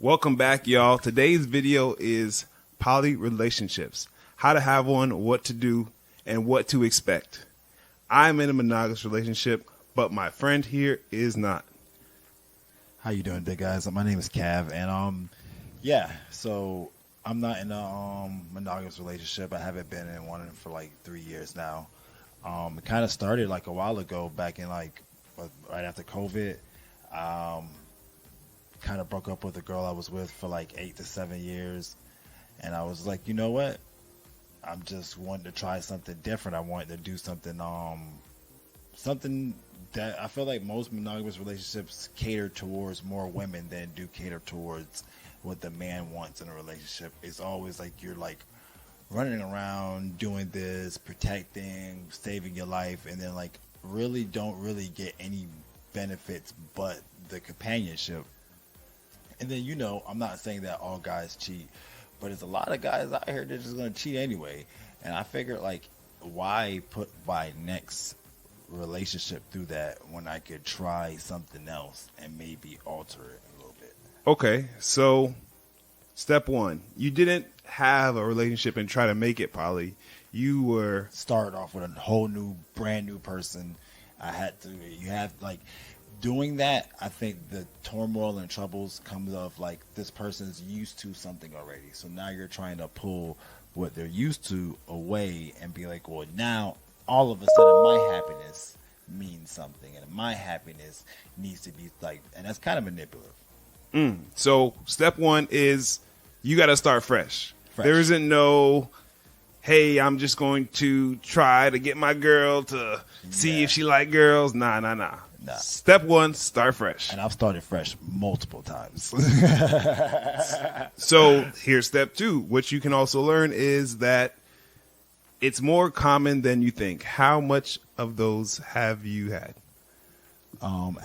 Welcome back, y'all. Today's video is poly relationships. How to have one, what to do, and what to expect. I'm in a monogamous relationship, but my friend here is not. How you doing, big guys? My name is Cav, and so I'm not in a monogamous relationship. I haven't been in one for like 3 years now. It kind of started like a while ago, back in right after COVID. Kind of broke up with a girl I was with for like 8 to 7 years, and I was like, you know what? I'm just wanting to try something different. I wanted to do something that I feel like most monogamous relationships cater towards more women than do cater towards what the man wants in a relationship. It's always like you're like running around doing this, protecting, saving your life, and then like don't really get any benefits but the companionship. And then, I'm not saying that all guys cheat, but there's a lot of guys out here that are just going to cheat anyway. And I figured, like, why put my next relationship through that when I could try something else and maybe alter it a little bit? Okay, so step one, you didn't have a relationship and try to make it poly. You were started off with a whole brand new person. Doing that, I think the turmoil and troubles comes of like this person's used to something already. So now you're trying to pull what they're used to away and be like, well, now all of a sudden my happiness means something and my happiness needs to be like, and that's kind of manipulative. So step one is you got to start fresh. There isn't no, hey, I'm just going to try to get my girl to see if she like girls. Nah. Step one, start fresh. And I've started fresh multiple times. So here's step two. What you can also learn is that it's more common than you think. How much of those have you had?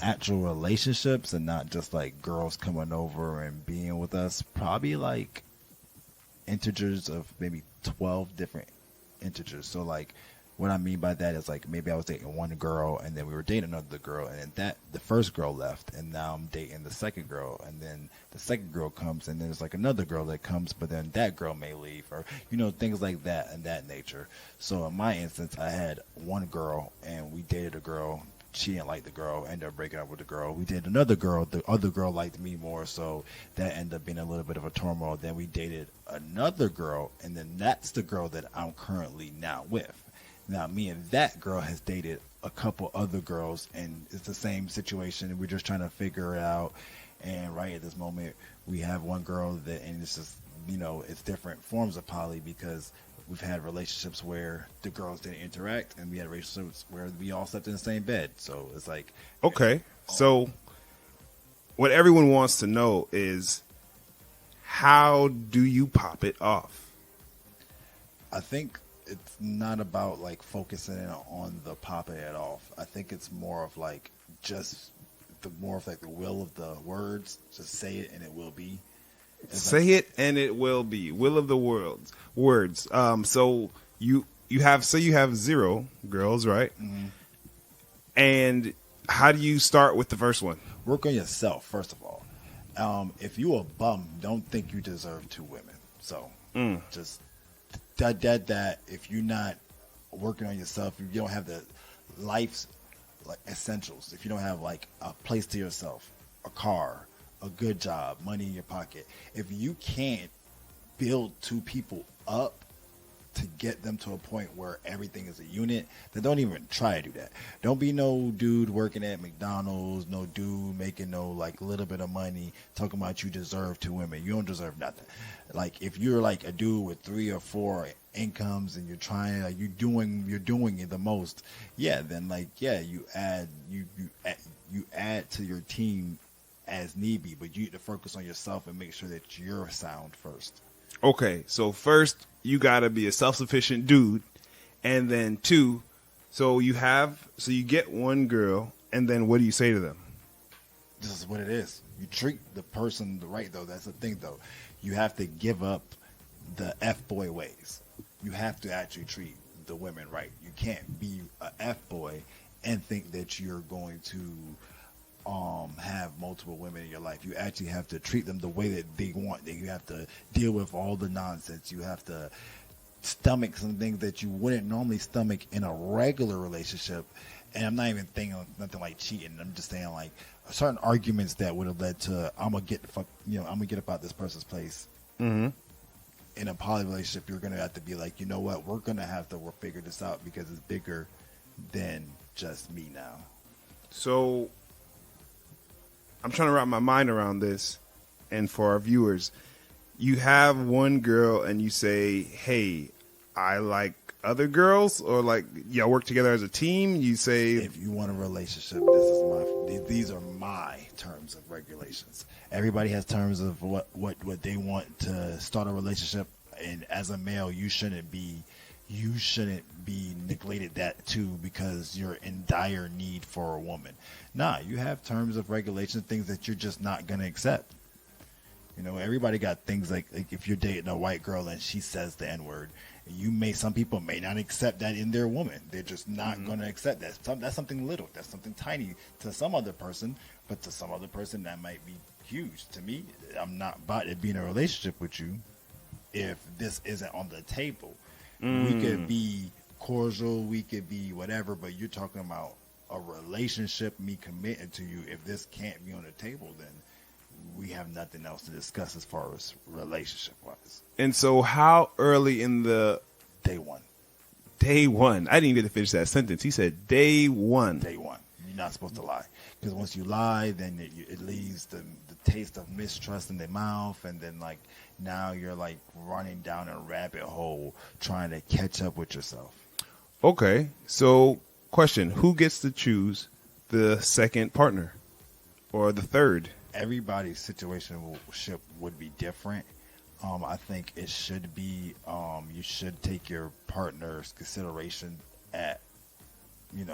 Actual relationships and not just like girls coming over and being with us. Probably like integers of maybe 12 different integers. So like, what I mean by that is like maybe I was dating one girl and then we were dating another girl and then the first girl left and now I'm dating the second girl and then the second girl comes and there's like another girl that comes but then that girl may leave or things like that and that nature. So in my instance, I had one girl and we dated a girl. She didn't like the girl, ended up breaking up with the girl. We dated another girl. The other girl liked me more, so that ended up being a little bit of a turmoil. Then we dated another girl and then that's the girl that I'm currently now with. Now, me and that girl has dated a couple other girls, and it's the same situation. We're just trying to figure it out. And right at this moment, we have one girl and it's just, it's different forms of poly because we've had relationships where the girls didn't interact, and we had relationships where we all slept in the same bed. So it's like, okay. So what everyone wants to know is, how do you pop it off? I think it's not about like focusing in on the popping it off. I think it's more of like just the will of the words. Just say it and it will be. Say it and it will be. Will of the words. So you have 0 girls, right? Mm-hmm. And how do you start with the first one? Work on yourself first of all. If you a bum, don't think you deserve 2 women. So just. That if you're not working on yourself, if you don't have the life's like essentials, if you don't have like a place to yourself, a car, a good job, money in your pocket, if you can't build 2 people up to get them to a point where everything is a unit, then don't even try to do that. Don't be no dude working at McDonald's, no dude making no like little bit of money talking about you deserve 2 women. You don't deserve nothing. Like if you're like a dude with 3 or 4 incomes and you're trying, like you're doing it the most, then you add to your team as need be, but you need to focus on yourself and make sure that you're sound first. Okay, so first you gotta be a self-sufficient dude, and then 2, so you get one girl, and then what do you say to them? This is what it is. You treat the person right, though. That's the thing, though. You have to give up the F-boy ways. You have to actually treat the women right. You can't be a F-boy and think that you're going to have multiple women in your life. You actually have to treat them the way that they want. You have to deal with all the nonsense. You have to stomach some things that you wouldn't normally stomach in a regular relationship. And I'm not even thinking nothing like cheating. I'm just saying like certain arguments that would have led to I'm gonna get I'm gonna get up out this person's place. Mm-hmm. In a poly relationship, you're gonna have to be like, you know what, we're gonna have to figure this out because it's bigger than just me now. So I'm trying to wrap my mind around this, and for our viewers, you have one girl and you say, hey, I like other girls, or like y'all work together as a team. You say, if you want a relationship, these are my terms of regulations. Everybody has terms of what they want to start a relationship, and as a male, you shouldn't be neglected that too because you're in dire need for a woman. Nah, you have terms of regulations, things that you're just not gonna accept. You know, everybody got things like if you're dating a white girl and she says the N-word, some people may not accept that in their woman. They're just not going to accept that. That's something little. That's something tiny to some other person, but to some other person that might be huge. To me, I'm not about to be in a relationship with you if this isn't on the table. We could be cordial, we could be whatever, but you're talking about a relationship, me committing to you. If this can't be on the table, then we have nothing else to discuss as far as relationship wise. And so how early in the day one? Day one. I didn't even get to finish that sentence. He said day one. Day one. You're not supposed to lie. Because once you lie, then it leaves the taste of mistrust in their mouth. And then like now you're like running down a rabbit hole trying to catch up with yourself. Okay. So question, who gets to choose the second partner or the third? Everybody's situationship would be different. I think it should be, you should take your partner's consideration you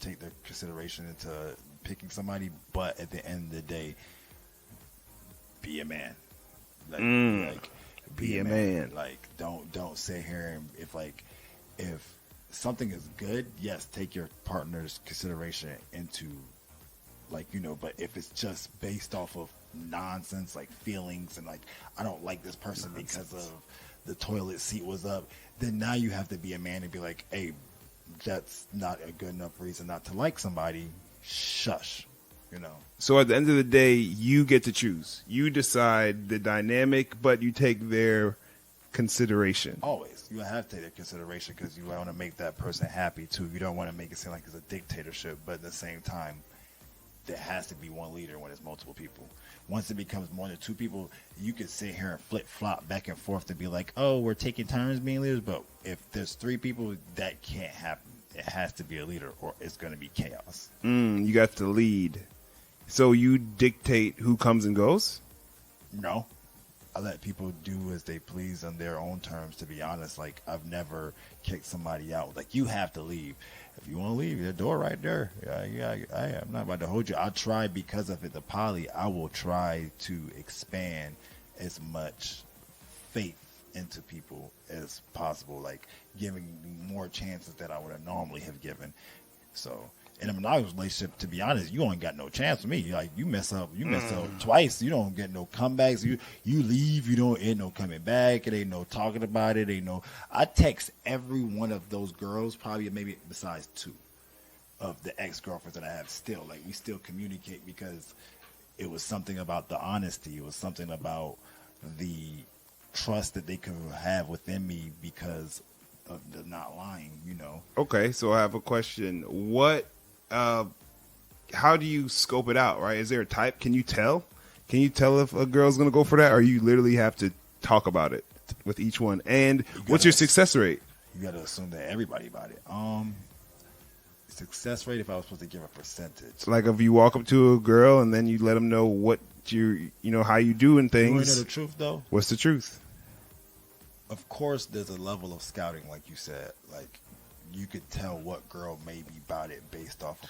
take their consideration into picking somebody, but at the end of the day, be a man. Be a man. Like, don't sit here and if something is good, yes, take your partner's consideration into but if it's just based off of nonsense, like feelings and like, I don't like this person because of the toilet seat was up, then now you have to be a man and be like, hey, that's not a good enough reason not to like somebody. Shush, So at the end of the day, you get to choose. You decide the dynamic, but you take their consideration. Always. You have to take their consideration because you want to make that person happy too. You don't want to make it seem like it's a dictatorship, but at the same time, there has to be one leader when it's multiple people. Once it becomes more than two people, you could sit here and flip-flop back and forth to be like, oh, we're taking turns being leaders. But if there's three people, that can't happen. It has to be a leader or it's going to be chaos. You got to lead. So you dictate who comes and goes? No. I let people do as they please on their own terms, to be honest. Like, I've never kicked somebody out. Like, you have to leave. If you want to leave, the door right there. Yeah, I'm not about to hold you. I'll try because of it. The poly, I will try to expand as much faith into people as possible, like giving more chances that I would have normally have given. So in a monogamous relationship, to be honest, you ain't got no chance with me. Like, you mess up twice, you don't get no comebacks. You leave, you don't ain't no coming back. It ain't no talking about it. I text every one of those girls, probably maybe besides two of the ex-girlfriends that I have still. Like, we still communicate because it was something about the honesty. It was something about the trust that they could have within me because of the not lying, Okay, so I have a question. How do you scope it out, right? Is there a type? Can you tell? Can you tell if a girl's going to go for that, or you literally have to talk about it with each one? And what's your success rate? You got to assume that everybody about it. Success rate, if I was supposed to give a percentage. Like if you walk up to a girl and then you let them know what how you do and things. You want to know the truth, though? What's the truth? Of course, there's a level of scouting, like you said. Like, you could tell what girl may be about it based off of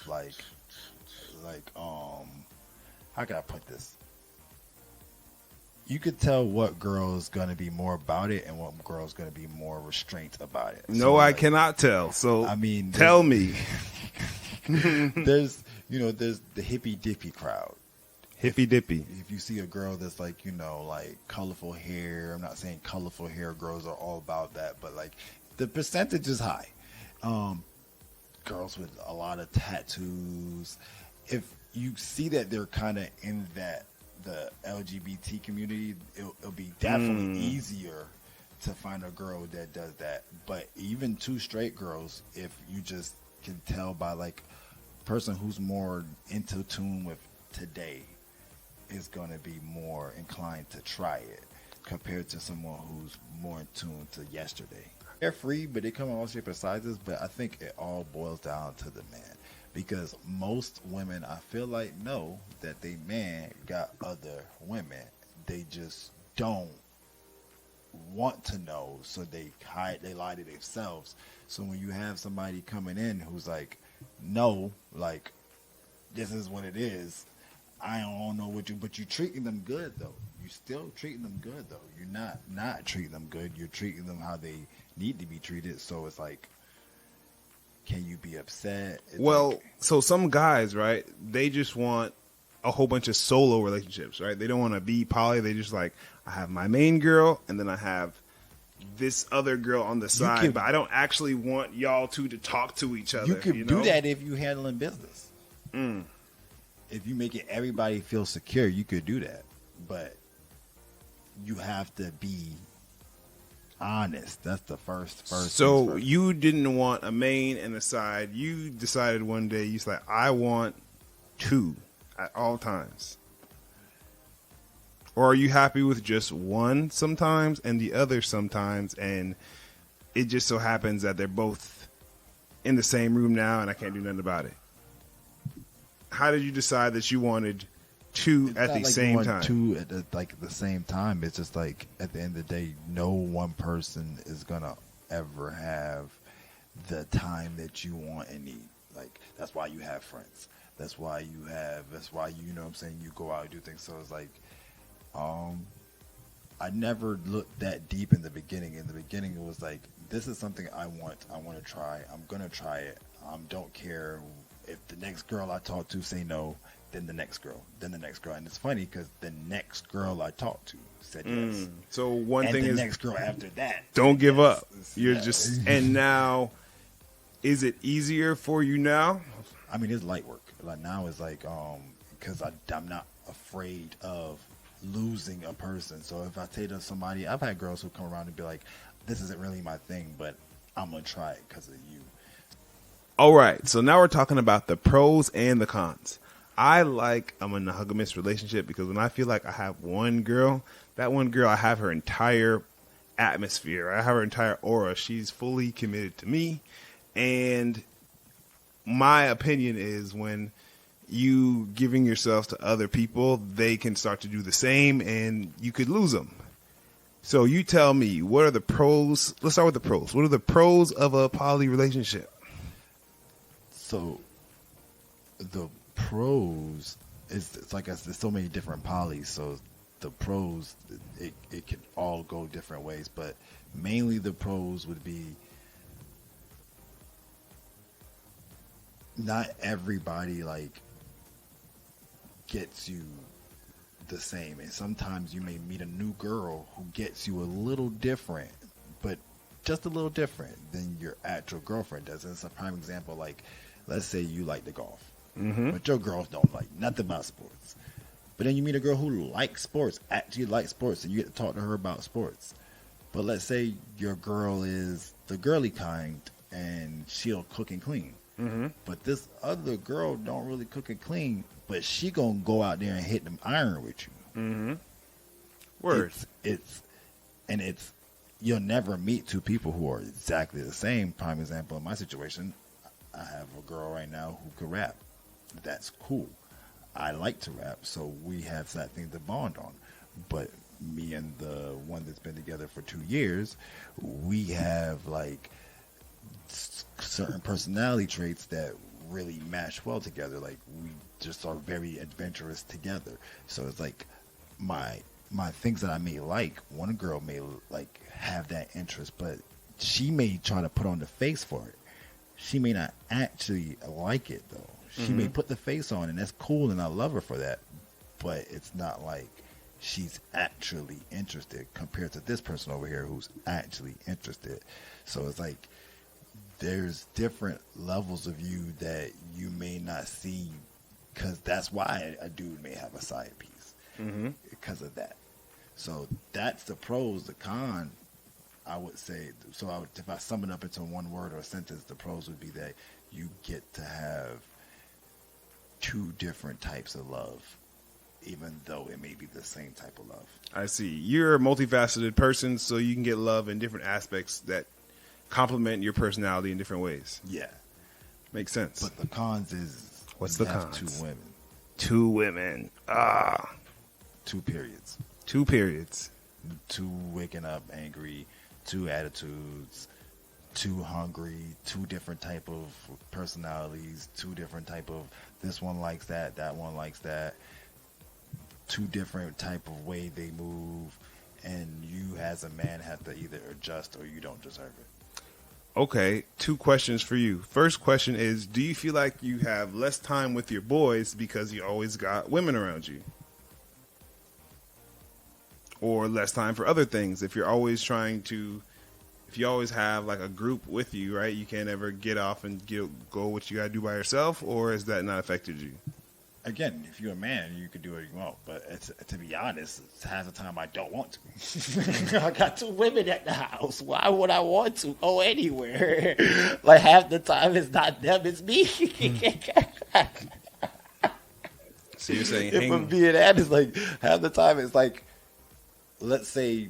how can I put this? You could tell what girl is going to be more about it and what girl is going to be more restraint about it. No, I cannot tell. So, I mean, tell me. there's the hippy dippy crowd. Hippy dippy. If you see a girl that's like, like colorful hair, I'm not saying colorful hair girls are all about that, but like the percentage is high. Girls with a lot of tattoos. If you see that they're kind of in the LGBT community, it'll be definitely easier to find a girl that does that. But even two straight girls, if you just can tell by like a person who's more into tune with today is going to be more inclined to try it compared to someone who's more in tune to yesterday. They're free, but they come in all shapes and sizes, but I think it all boils down to the man. Because most women, I feel like, know that they man got other women. They just don't want to know, so they hide, they lie to themselves. So when you have somebody coming in who's like, no, like, this is what it is, I don't know what but you're treating them good, though. You're still treating them good, though. You're not treating them good. You're treating them how they need to be treated. So it's like, can you be upset? So some guys, right, they just want a whole bunch of solo relationships, right? They don't want to be poly. They just like, I have my main girl, and then I have this other girl on the side, but I don't actually want y'all two to talk to each other. You could do that if you handling business. If you make it everybody feel secure, you could do that. But you have to be honest. That's the first. So you didn't want a main and a side. You decided one day, you said, I want two at all times. Or are you happy with just one sometimes and the other sometimes, and it just so happens that they're both in the same room now and I can't do nothing about it? How did you decide that you wanted two at the same time? Two at the same time. It's just like at the end of the day, no one person is gonna ever have the time that you want and need. Like that's why you have friends. That's why you know what I'm saying, you go out and do things. So it's like I never looked that deep in the beginning. In the beginning it was like, this is something I want to try. I'm gonna try it. Don't care if the next girl I talk to say no, then the next girl. And it's funny because the next girl I talked to said yes. So one thing is, the next girl after that, don't give up. You're just, and now, is it easier for you now? I mean, it's light work. Like now it's like, because I'm not afraid of losing a person. So if I say to somebody, I've had girls who come around and be like, this isn't really my thing, but I'm going to try it because of you. All right, so now we're talking about the pros and the cons. I like a monogamous relationship because when I feel like I have one girl, that one girl, I have her entire atmosphere. I have her entire aura. She's fully committed to me. And my opinion is when you giving yourself to other people, they can start to do the same and you could lose them. So you tell me, what are the pros? Let's start with the pros. What are the pros of a poly relationship? So the pros it's like there's so many different polys. So the pros, it can all go different ways, but mainly the pros would be not everybody like gets you the same, and sometimes you may meet a new girl who gets you a little different, but just a little different than your actual girlfriend does. And it's a prime example, like let's say you like to golf, but your girls don't like nothing about sports. But then you meet a girl who likes sports, actually likes sports, and you get to talk to her about sports. But let's say your girl is the girly kind, and she'll cook and clean. But this other girl don't really cook and clean, but she gonna go out there and hit them iron with you. Word. It's you'll never meet two people who are exactly the same. Prime example in my situation, I have a girl right now who can rap. That's cool. I like to rap, so we have that thing to bond on. But me and the one that's been together for 2 years, we have like certain personality traits that really match well together. Like we just are very adventurous together. So it's like my things that I may like, one girl may like have that interest, but she may try to put on the face for it. She may not actually like it though. She may put the face on, and that's cool, and I love her for that. But it's not like she's actually interested compared to this person over here who's actually interested. So it's like there's different levels of you that you may not see, because that's why a dude may have a side piece, because of that. So that's the pros. The con, I would say, if I sum it up into one word or a sentence, the pros would be that you get to have two different types of love, even though it may be the same type of love. I see. You're a multifaceted person, so you can get love in different aspects that complement your personality in different ways. Yeah. Makes sense. But the cons is, what's the have cons? 2 women. 2 women. 2 periods. 2 periods. 2 waking up angry, 2 attitudes, 2 hungry, 2 different type of personalities, 2 different type of, this one likes that one likes that, 2 different type of way they move, and you as a man have to either adjust or you don't deserve it. Okay, 2 questions for you. First question is, do you feel like you have less time with your boys because you always got women around you? Or less time for other things if you're always if you always have like a group with you, right? You can't ever get off and go what you got to do by yourself, or has that not affected you? Again, if you're a man, you can do what you want. But to be honest, half the time I don't want to. I got 2 women at the house. Why would I want to go anywhere? Like half the time it's not them, it's me. So you're saying, if I'm being honest, like half the time it's like, let's say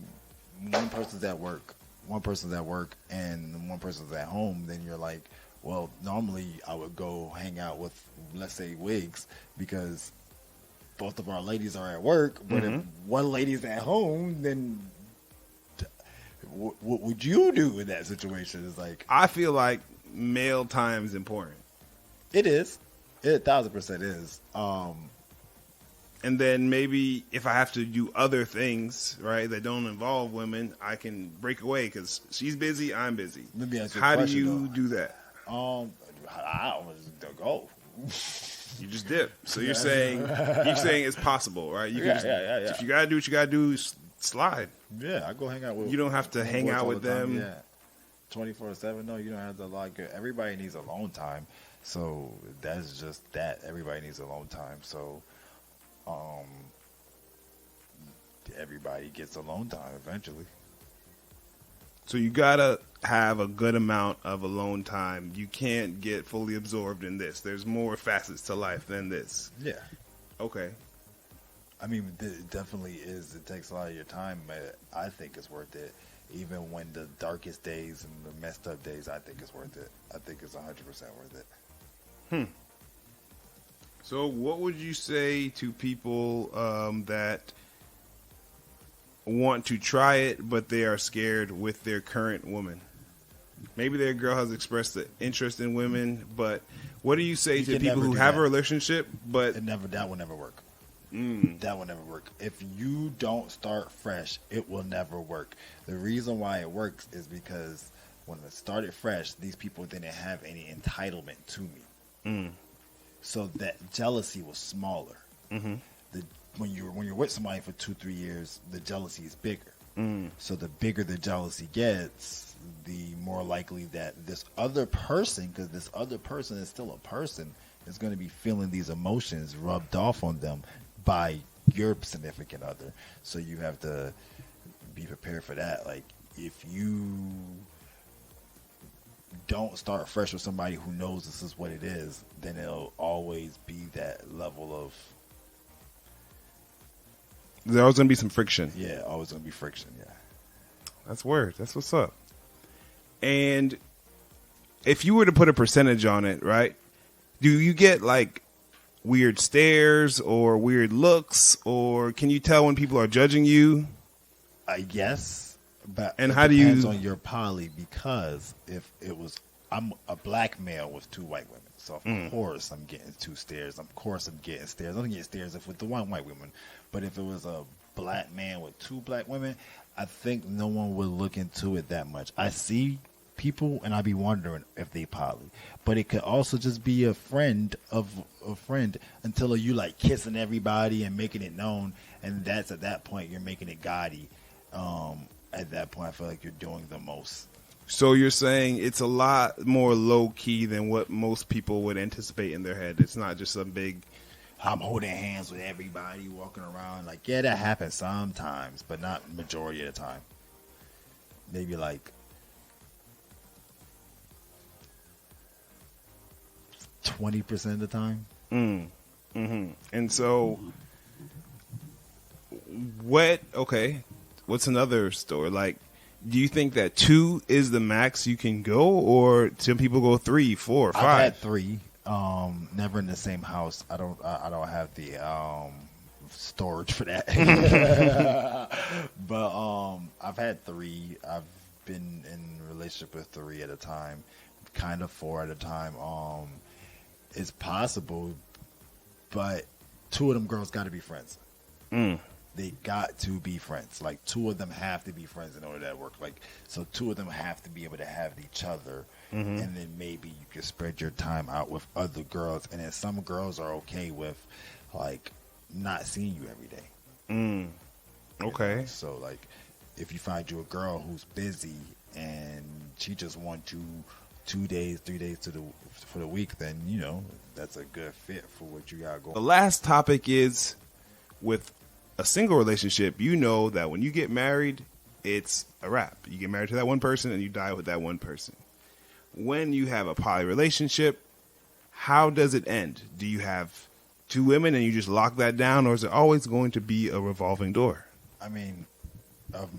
one person's at work, and one person's at home, then you're like, well, normally I would go hang out with, let's say, Wiggs, because both of our ladies are at work, but if one lady's at home, then what would you do in that situation? It's like, I feel like male time is important. It is. It 1,000% is. And then maybe if I have to do other things, right, that don't involve women, I can break away because she's busy, I'm busy. Let me ask you a How question, do you though. do that? I always go. You just dip. So you're saying it's possible, right? You can just, yeah. If you gotta do what you gotta do, slide. Yeah, I go hang out with. You don't have to hang out with them. Yeah, 24/7. No, you don't have to everybody needs alone time. So that's just that. Everybody needs alone time. So, everybody gets alone time eventually. So you gotta have a good amount of alone time. You can't get fully absorbed in this. There's more facets to life than this. Yeah. Okay. I mean, it definitely is. It takes a lot of your time, but I think it's worth it. Even when the darkest days and the messed up days, I think it's worth it. I think it's 100% worth it. So what would you say to people that want to try it, but they are scared with their current woman? Maybe their girl has expressed the interest in women, but what do you say to people who have a relationship, but that will never work. That will never work. If you don't start fresh, it will never work. The reason why it works is because when it started fresh, these people didn't have any entitlement to me. So that jealousy was smaller. When you're with somebody for 2-3 years, the jealousy is bigger. So the bigger the jealousy gets, the more likely that this other person, because this other person is still a person, is going to be feeling these emotions rubbed off on them by your significant other. So you have to be prepared for that. Like, if you don't start fresh with somebody who knows this is what it is, then it'll always be that level of... There's always going to be some friction. Yeah, always going to be friction, yeah. That's word. That's what's up. And if you were to put a percentage on it, right, do you get like weird stares or weird looks, or can you tell when people are judging you? I guess, but and it how do depends you on your poly, because if it was, I'm a black male with 2 white women, so of course I'm getting 2 stares. Of course I'm getting stares. I'm gonna get stares if with the 1 white woman, but if it was a black man with 2 black women, I think no one would look into it that much. I see people, and I be wondering if they poly. But it could also just be a friend of a friend until you like kissing everybody and making it known, and that's at that point you're making it gaudy. At that point, I feel like you're doing the most. So you're saying it's a lot more low key than what most people would anticipate in their head. It's not just some big. I'm holding hands with everybody walking around. Like, yeah, that happens sometimes, but not majority of the time. Maybe like 20% of the time. And so, what's another story? Like, do you think that 2 is the max you can go, or some people go 3, 4, 5? I've had 3. Never in the same house. I don't have the storage for that. But I've had 3. I've been in a relationship with 3 at a time, kind of 4 at a time. It's possible, but 2 of them girls got to be friends. They got to be friends. Like 2 of them have to be friends in order to work. Like, so 2 of them have to be able to have each other. And then maybe you can spread your time out with other girls. And then some girls are okay with like not seeing you every day. Okay. You know? So like if you find you a girl who's busy and she just wants you 2 days, 3 days for the week, then you know that's a good fit for what you got going. The last topic is with a single relationship. You know that when you get married, it's a wrap. You get married to that one person and you die with that one person. When you have a poly relationship, how does it end? Do you have 2 women and you just lock that down, or is it always going to be a revolving door? I mean,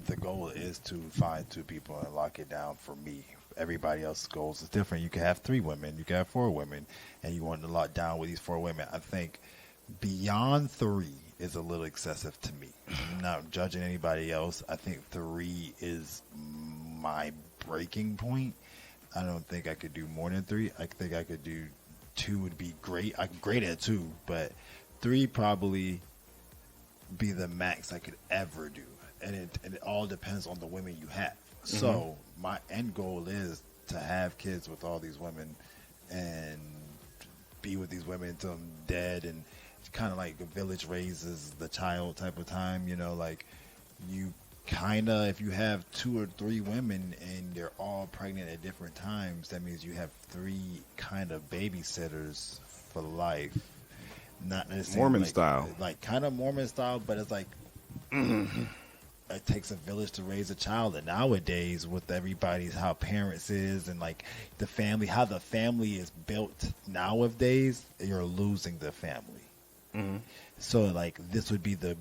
the goal is to find 2 people and lock it down. For me, everybody else's goals is different. You can have 3 women, you can have 4 women, and you want to lock down with these 4 women. I think beyond 3 is a little excessive to me. I'm not judging anybody else. I think 3 is my breaking point. I don't think I could do more than 3. I think I could do 2 would be great. I'm great at 2, but 3 probably be the max I could ever do. And it all depends on the women you have. So my end goal is to have kids with all these women and be with these women until I'm dead, and kind of like a village raises the child type of time, you know, like you kind of, if you have 2 or 3 women and they're all pregnant at different times, that means you have 3 kind of babysitters for life. Not necessarily Mormon like, style. Like kind of Mormon style, but it's like it takes a village to raise a child. And nowadays with everybody's how parents is and like the family, how the family is built nowadays, you're losing the family. So like this would be the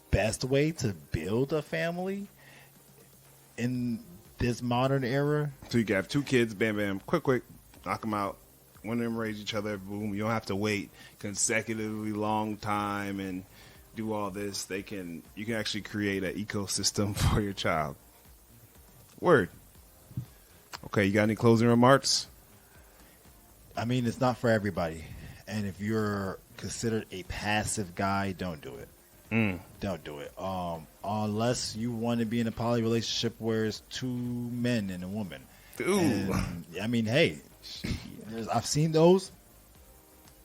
best way to build a family in this modern era. So you can have 2 kids, bam, bam, quick, knock them out. One of them raise each other, boom. You don't have to wait consecutively long time and do all this. You can actually create an ecosystem for your child. Word. Okay, you got any closing remarks? I mean, it's not for everybody. And if you're considered a passive guy, don't do it. Don't do it. Unless you want to be in a poly relationship where it's 2 men and a woman. Ooh. And, I mean, hey, I've seen those.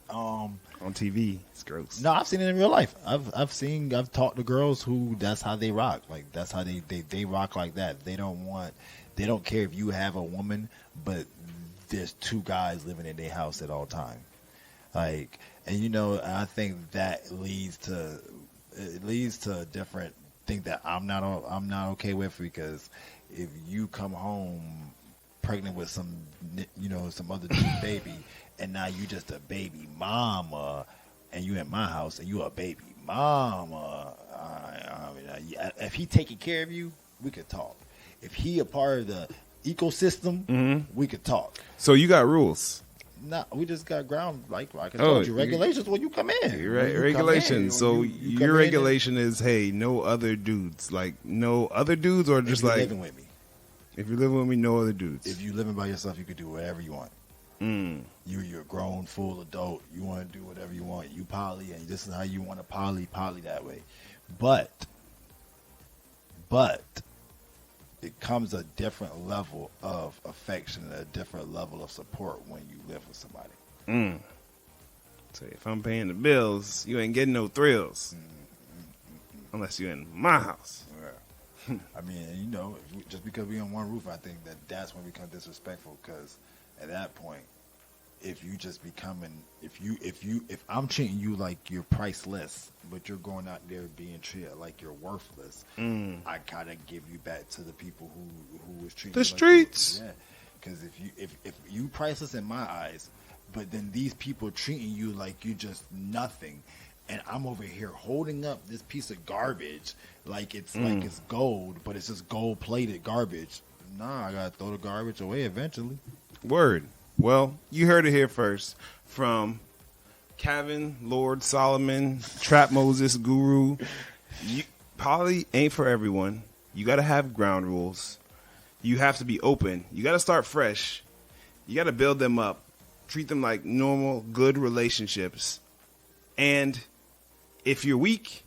On TV, it's gross. No, I've seen it in real life. I've talked to girls who that's how they rock. Like that's how they rock like that. They don't care if you have a woman, but there's 2 guys living in their house at all time. Like, and you know, I think that leads to a different thing that I'm not okay with, because if you come home pregnant with some other dude's baby, and now you just a baby mama, and you in my house and you a baby mama, if he taking care of you, we could talk. If he a part of the ecosystem, we could talk. So you got rules. No, we just got ground, like I told you, regulations when you come in. You're right, regulations. So your regulation is, hey, no other dudes. Like, no other dudes, or just like... living with me. If you're living with me, no other dudes. If you're living by yourself, you can do whatever you want. You're a grown, full adult. You want to do whatever you want. You poly, and this is how you want to poly that way. But it comes a different level of affection and a different level of support when you live with somebody. So if I'm paying the bills, you ain't getting no thrills. Unless you're in my house. Yeah. I mean, you know, just because we on one roof, I think that's when we become disrespectful. Because at that point, if you just becoming, if I'm treating you like you're priceless, but you're going out there being treated like you're worthless, I gotta give you back to the people who was treating the you streets. Like, yeah, because if you priceless in my eyes, but then these people treating you like you just nothing. And I'm over here holding up this piece of garbage like it's gold, but it's just gold plated garbage. Nah, I gotta throw the garbage away eventually. Word. Well, you heard it here first from Kevin, Lord Solomon, Trap Moses Guru. Poly ain't for everyone. You gotta have ground rules. You have to be open. You gotta start fresh. You gotta build them up. Treat them like normal, good relationships. And if you're weak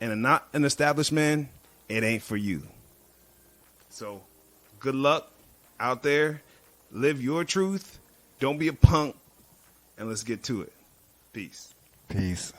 and not an established man, it ain't for you. So, good luck out there. Live your truth. Don't be a punk. And let's get to it. Peace. Peace.